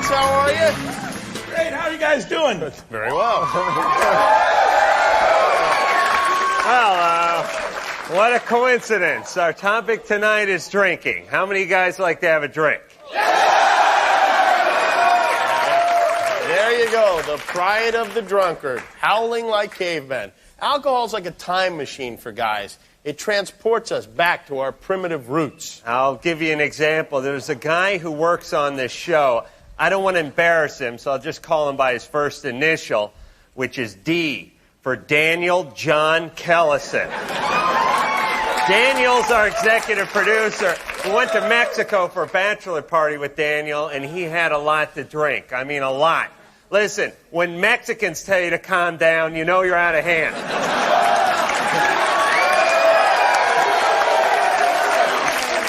How are you? Great. How are you guys doing? Very well. Well, what a coincidence. Our topic tonight is drinking. How many of you guys like to have a drink? There you go. The pride of the drunkard, howling like cavemen. Alcohol's like a time machine for guys. It transports us back to our primitive roots. I'll give you an example. There's a guy who works on this show. I don't want to embarrass him, so I'll just call him by his first initial, which is D, for Daniel John Kellison. Daniel's our executive producer. We went to Mexico for a bachelor party with Daniel, and he had a lot to drink. I mean, a lot. Listen, when Mexicans tell you to calm down, you know you're out of hand.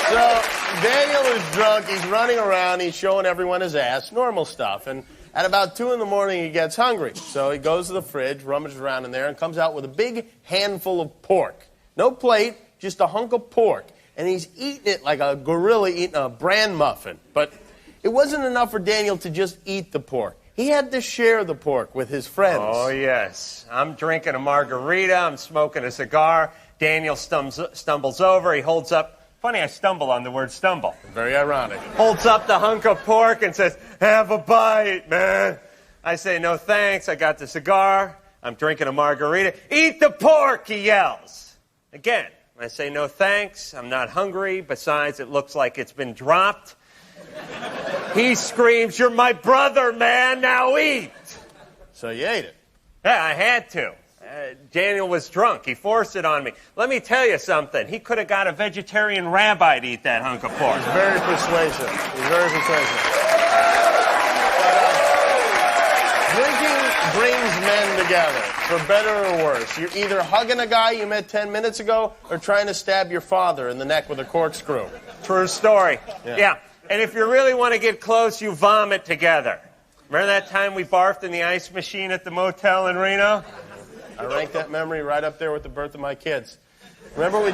So Daniel is drunk, he's running around, he's showing everyone his ass, normal stuff. And at about 2 in the morning, he gets hungry. So he goes to the fridge, rummages around in there, and comes out with a big handful of pork. No plate, just a hunk of pork. And he's eating it like a gorilla eating a bran muffin. But it wasn't enough for Daniel to just eat the pork. He had to share the pork with his friends. Oh, yes. I'm drinking a margarita, I'm smoking a cigar. Daniel stumbles over, he holds up. Funny, I stumble on the word stumble. Very ironic. Holds up the hunk of pork and says, "Have a bite, man." I say, "No thanks, I got the cigar. I'm drinking a margarita." "Eat the pork," he yells. Again, I say, "No thanks, I'm not hungry. Besides, it looks like it's been dropped." He screams, "You're my brother, man, now eat." So you ate it. Yeah, I had to. Daniel was drunk. He forced it on me. Let me tell you something. He could have got a vegetarian rabbi to eat that hunk of pork. He's very persuasive. He's very persuasive. Drinking brings men together, for better or worse. You're either hugging a guy you met 10 minutes ago or trying to stab your father in the neck with a corkscrew. True story. Yeah. And if you really want to get close, you vomit together. Remember that time we barfed in the ice machine at the motel in Reno? I rank that memory right up there with the birth of my kids. Remember what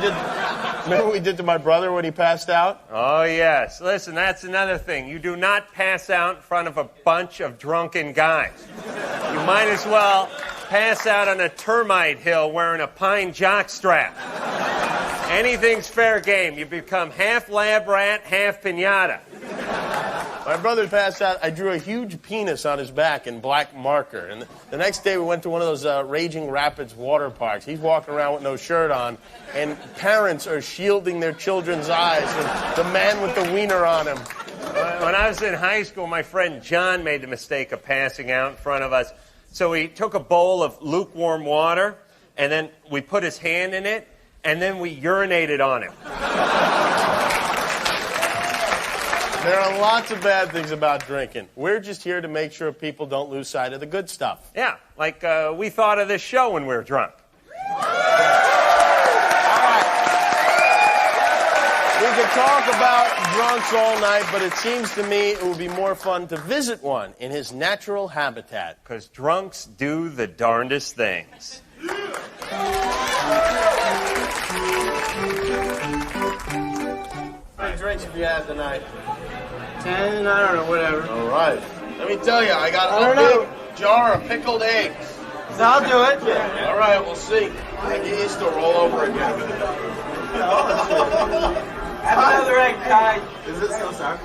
we did to my brother when he passed out? Oh, yes. Listen, that's another thing. You do not pass out in front of a bunch of drunken guys. You might as well pass out on a termite hill wearing a pine jockstrap. Anything's fair game. You become half lab rat, half piñata. My brother passed out. I drew a huge penis on his back in black marker. And the next day we went to one of those Raging Rapids water parks. He's walking around with no shirt on, and parents are shielding their children's eyes from the man with the wiener on him. When I was in high school, my friend John made the mistake of passing out in front of us. So he took a bowl of lukewarm water, and then we put his hand in it, and then we urinated on him. There are lots of bad things about drinking. We're just here to make sure people don't lose sight of the good stuff. Yeah, like we thought of this show when we were drunk. All right. We could talk about drunks all night, but it seems to me it would be more fun to visit one in his natural habitat. Because drunks do the darndest things. How many drinks have you had tonight? 10, I don't know, whatever. All right. Let me tell you, I got a big jar of pickled eggs. So I'll do it. All right, we'll see. I get used to roll over again. Have another egg, Kai. Is this so sorry?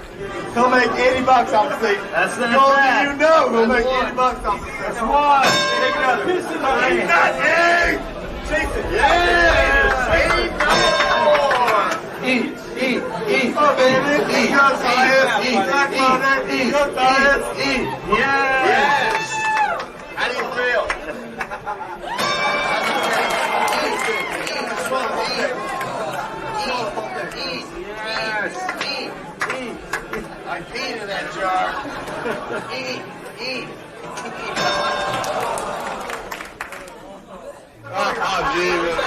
He'll make $80 off the thing. That's not well, bad. you know he'll make $80 off the thing. That's one. Take another. Eat that egg! Jason, yes! Eat more! Eat, oh, baby, eat, go science, eat, go science, eat. Yes! How do you feel? I peed in that jar. Eat. Oh, Jesus.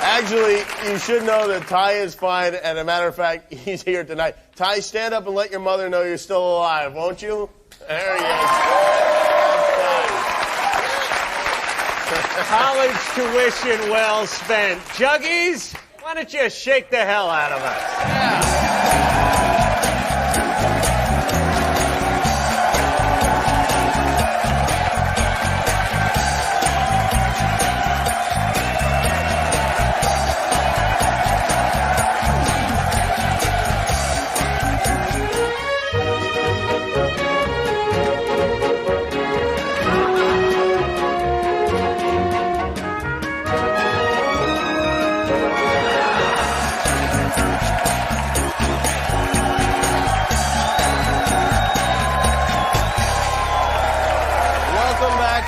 Actually, you should know that Ty is fine, and a matter of fact, he's here tonight. Ty, stand up and let your mother know you're still alive, won't you? There he is. College tuition well spent. Juggies, why don't you shake the hell out of us? Yeah.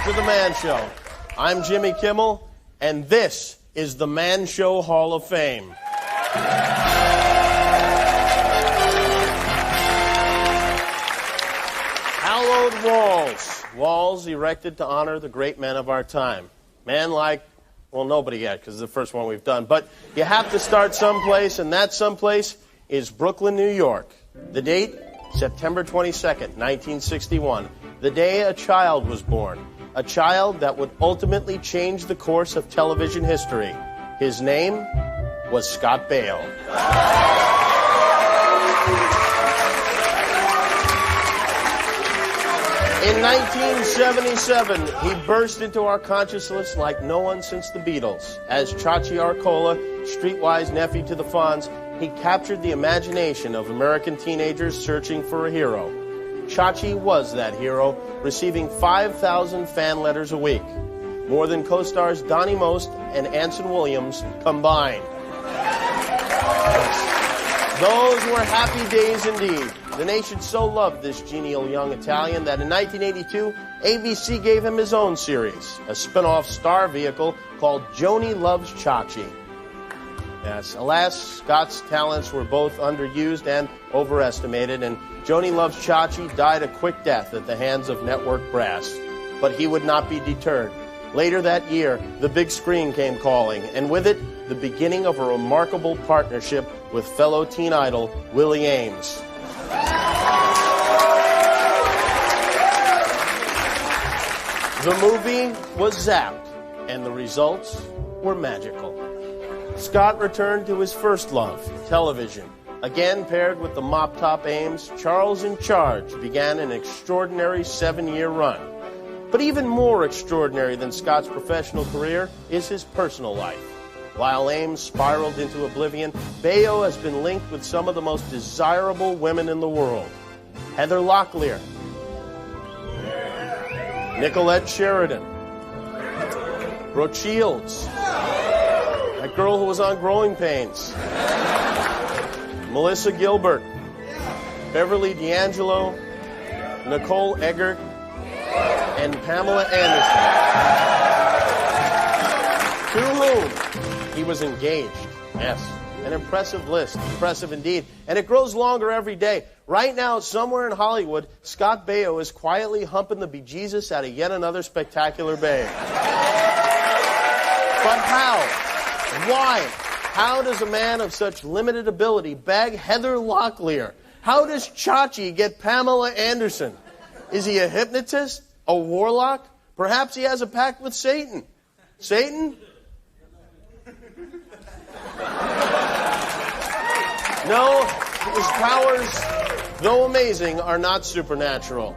To the Man Show. I'm Jimmy Kimmel, and this is the Man Show Hall of Fame. Hallowed walls. Walls erected to honor the great men of our time. Man like, well, nobody yet, because it's the first one we've done. But you have to start someplace, and that someplace is Brooklyn, New York. The date, September 22nd, 1961. The day a child was born. A child that would ultimately change the course of television history. His name was Scott Baio. In 1977, he burst into our consciousness like no one since the Beatles. As Chachi Arcola, streetwise nephew to the Fonz, he captured the imagination of American teenagers searching for a hero. Chachi was that hero, receiving 5,000 fan letters a week, more than co-stars Donnie Most and Anson Williams combined. Those were happy days indeed. The nation so loved this genial young Italian that in 1982, ABC gave him his own series, a spin-off star vehicle called Joni Loves Chachi. Yes, alas, Scott's talents were both underused and overestimated, and Joni Loves Chachi died a quick death at the hands of network brass. But he would not be deterred. Later that year, the big screen came calling, and with it, the beginning of a remarkable partnership with fellow teen idol Willie Ames. The movie was zapped, and the results were magical. Scott returned to his first love, television. Again paired with the mop-top Ames, Charles in Charge began an extraordinary 7-year run. But even more extraordinary than Scott's professional career is his personal life. While Ames spiraled into oblivion, Baio has been linked with some of the most desirable women in the world. Heather Locklear, Nicolette Sheridan, Brooke Shields, that girl who was on Growing Pains, Melissa Gilbert, Beverly D'Angelo, Nicole Eggert, and Pamela Anderson, to whom he was engaged. Yes, an impressive list, impressive indeed. And it grows longer every day. Right now, somewhere in Hollywood, Scott Baio is quietly humping the bejesus out of yet another spectacular babe. But how? Why? How does a man of such limited ability bag Heather Locklear? How does Chachi get Pamela Anderson? Is he a hypnotist? A warlock? Perhaps he has a pact with Satan. Satan? No, his powers, though amazing, are not supernatural.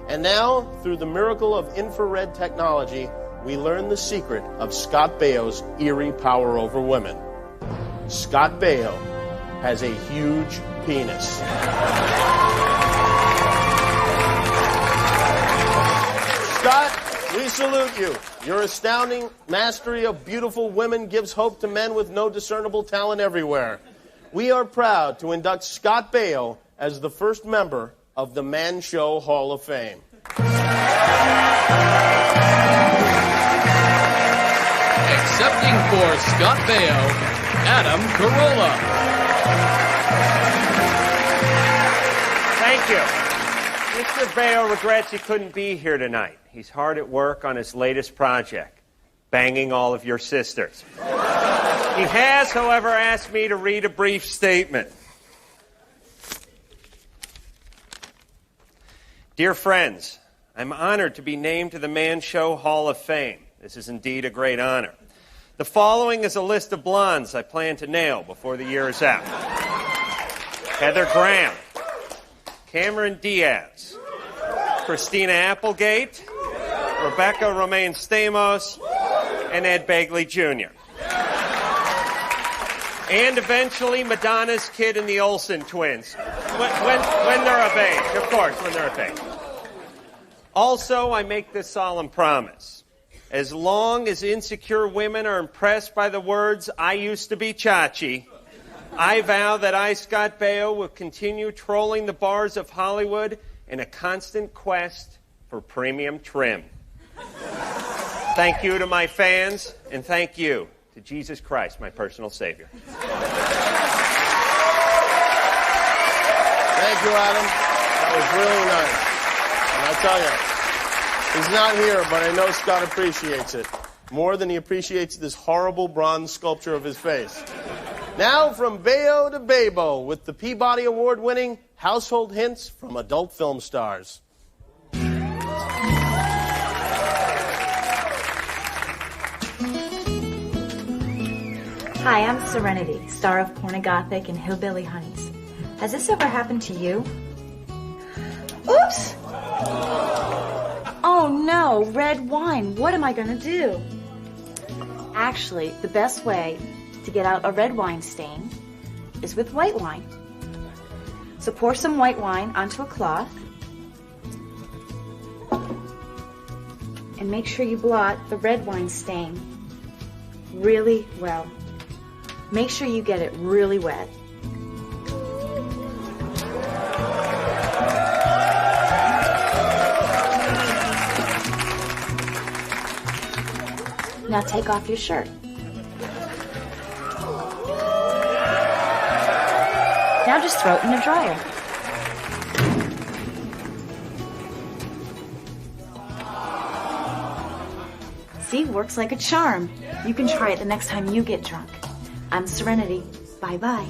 And now, through the miracle of infrared technology, we learn the secret of Scott Baio's eerie power over women. Scott Baio has a huge penis. We salute you. Your astounding mastery of beautiful women gives hope to men with no discernible talent everywhere. We are proud to induct Scott Baio as the first member of the Man Show Hall of Fame. Accepting for Scott Baio, Adam Carolla. Thank you. Mr. Baio regrets he couldn't be here tonight. He's hard at work on his latest project, banging all of your sisters. He has, however, asked me to read a brief statement. Dear friends, I'm honored to be named to the Man Show Hall of Fame. This is indeed a great honor. The following is a list of blondes I plan to nail before the year is out. Heather Graham, Cameron Diaz, Christina Applegate, Rebecca Romaine Stamos, and Ed Begley Jr. And eventually Madonna's kid and the Olsen twins. When they're of age, of course, when they're of age. Also, I make this solemn promise. As long as insecure women are impressed by the words, "I used to be Chachi," I vow that I, Scott Baio, will continue trolling the bars of Hollywood in a constant quest for premium trim. Thank you to my fans, and thank you to Jesus Christ, my personal Savior. Thank you, Adam. That was really nice. And I tell you, he's not here, but I know Scott appreciates it more than he appreciates this horrible bronze sculpture of his face. Now, from Baio to Babo, with the Peabody Award-winning Household Hints from Adult Film Stars. Hi, I'm Serenity, star of Pornogothic and Hillbilly Honeys. Has this ever happened to you? Oops! Oh no, red wine. What am I going to do? Actually, the best way to get out a red wine stain is with white wine. So pour some white wine onto a cloth and make sure you blot the red wine stain really well. Make sure you get it really wet. Now take off your shirt. Now just throw it in the dryer. See, works like a charm. You can try it the next time you get drunk. I'm Serenity. Bye-bye.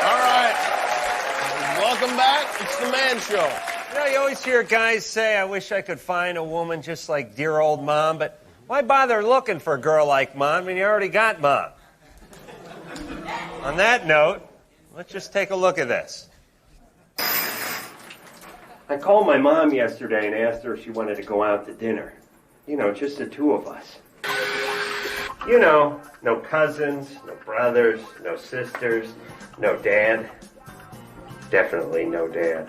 All right. Welcome back. It's the Man Show. You know, you always hear guys say, "I wish I could find a woman just like dear old Mom," but why bother looking for a girl like Mom when you already got Mom? On that note, let's just take a look at this. I called my mom yesterday and asked her if she wanted to go out to dinner. You know, just the two of us. You know, no cousins, no brothers, no sisters, no dad. Definitely no dad.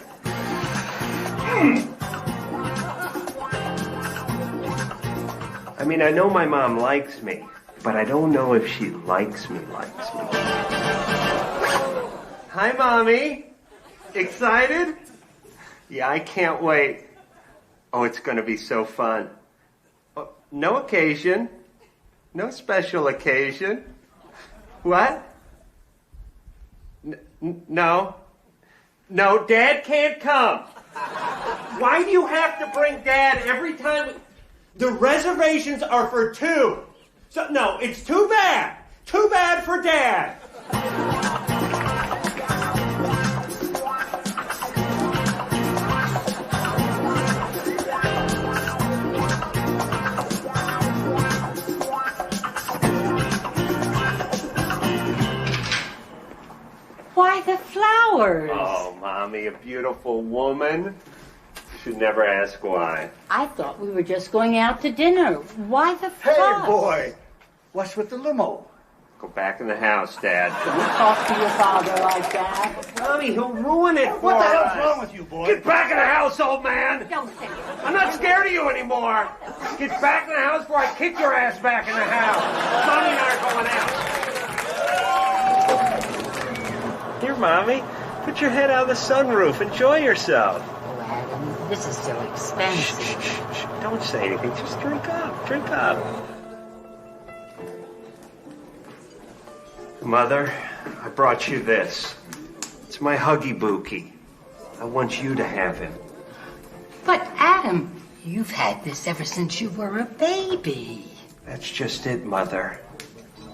I mean, I know my mom likes me, but I don't know if she likes me. Hi, Mommy. Excited? Yeah, I can't wait. Oh, it's going to be so fun. Oh, no occasion. No special occasion. What? No. No, Dad can't come. Why do you have to bring Dad every time? The reservations are for two. So, no, it's too bad. Too bad for Dad. Why the flowers? Oh, Mommy, a beautiful woman. You should never ask why. I thought we were just going out to dinner. Why the Hey, fuss? boy. What's with the limo? Go back in the house, Dad. Talk to your father like that. Mommy, he'll ruin it for What the hell's us. wrong with you, boy? Get back in the house, old man! Don't say it. I'm not scared of you anymore. Get back in the house before I kick your ass back in the house. Mommy and I are going out. Here, Mommy. Put your head out of the sunroof. Enjoy yourself. Oh, Adam, this is so expensive. Shh. Don't say anything. Just drink up. Drink up. Mother, I brought you this. It's my Huggy Bookie. I want you to have him. But, Adam, you've had this ever since you were a baby. That's just it, Mother.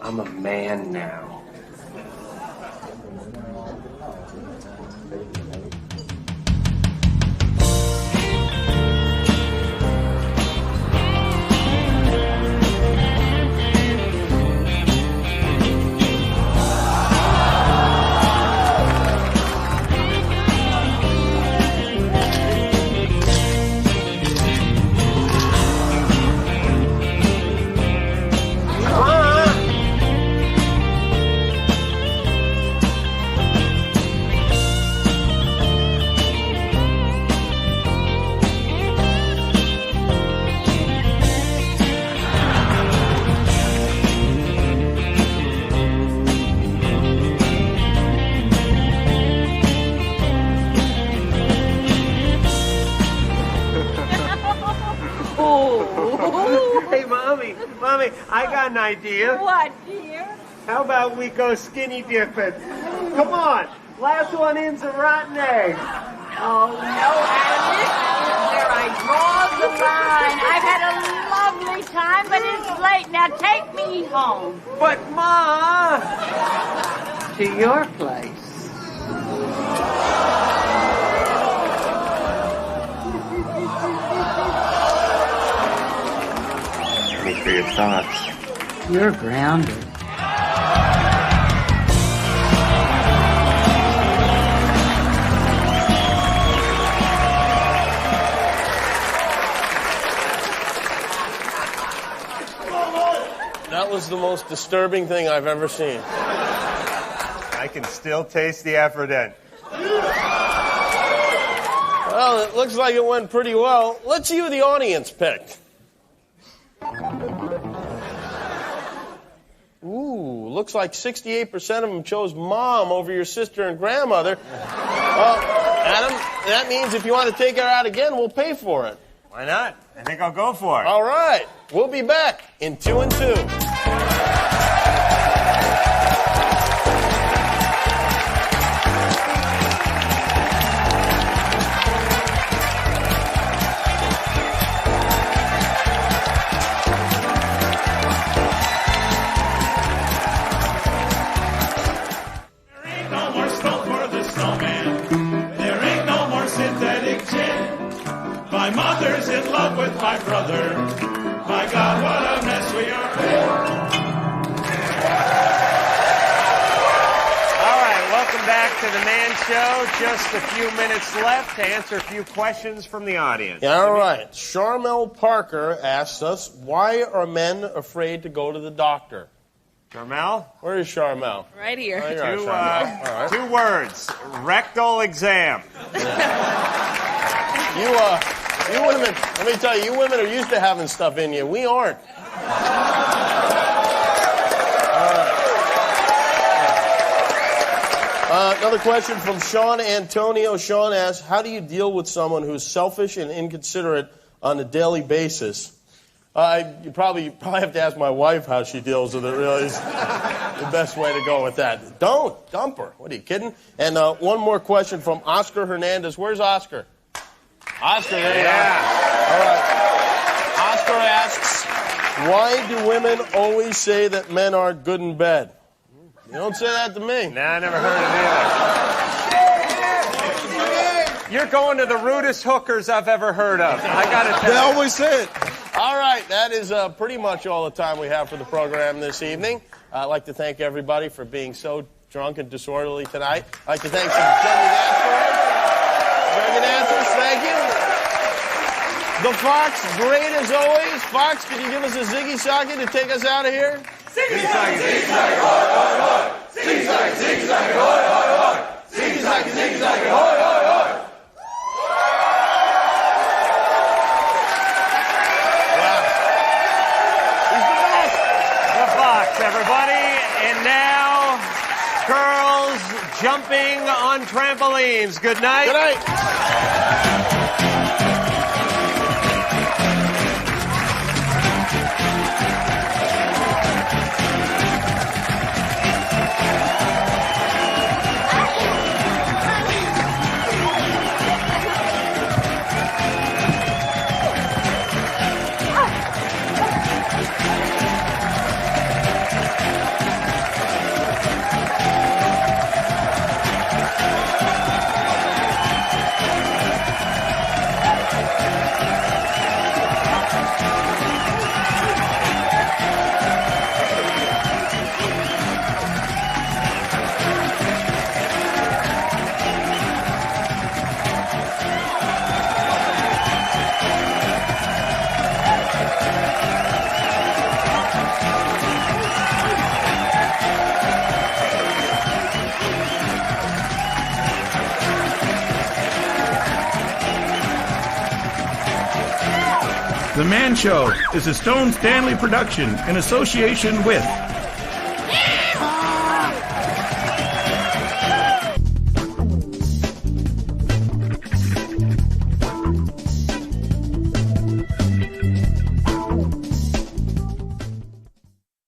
I'm a man now. Hey, Mommy, I got an idea. What, dear? How about we go skinny dipping? Come on. Last one in's a rotten egg. Oh, no, Adam, this is where I draw the line. I've had a lovely time, but it's late. Now take me home. But, Ma! To your place. Thanks for your thoughts. You're grounded. That was the most disturbing thing I've ever seen. I can still taste the Aphrodite. Well, it looks like it went pretty well. Let's see who the audience picked. Ooh, looks like 68% of them chose Mom over your sister and grandmother. Well, Adam, that means if you want to take her out again, we'll pay for it. Why not? I think I'll go for it. All right. We'll be back in 2 and 2. No more snow for the snowman. There ain't no more synthetic gin. My mother's in love with my brother. My God, what a mess we are in. All right, welcome back to the Man Show. Just a few minutes left to answer a few questions from the audience. Yeah, all right. Charmel Parker asks us, why are men afraid to go to the doctor? Carmel? Where is Charmel? Right here. Oh, you're right, Charmel. All right. 2 words. Rectal exam. You women, let me tell you, you women are used to having stuff in you. We aren't. Another question from Sean Antonio. Sean asks, how do you deal with someone who's selfish and inconsiderate on a daily basis? You probably have to ask my wife how she deals with it, really, is the best way to go with that. Don't dump her. What, are you kidding? And one more question from Oscar Hernandez. Where's Oscar? Oscar, there you are. All right. Oscar asks, why do women always say that men aren't good in bed? You don't say that to me. Nah, I never heard of it either. You're going to the rudest hookers I've ever heard of. I gotta tell you. They always say it. All right, that is pretty much all the time we have for the program this evening. I'd like to thank everybody for being so drunk and disorderly tonight. I'd like to thank some drunken dancers. Thank you. The Fox, great as always. Fox, can you give us a ziggy socket to take us out of here? The box, everybody. And now, girls jumping on trampolines. Good night. Good night. The Man Show is a Stone Stanley production in association with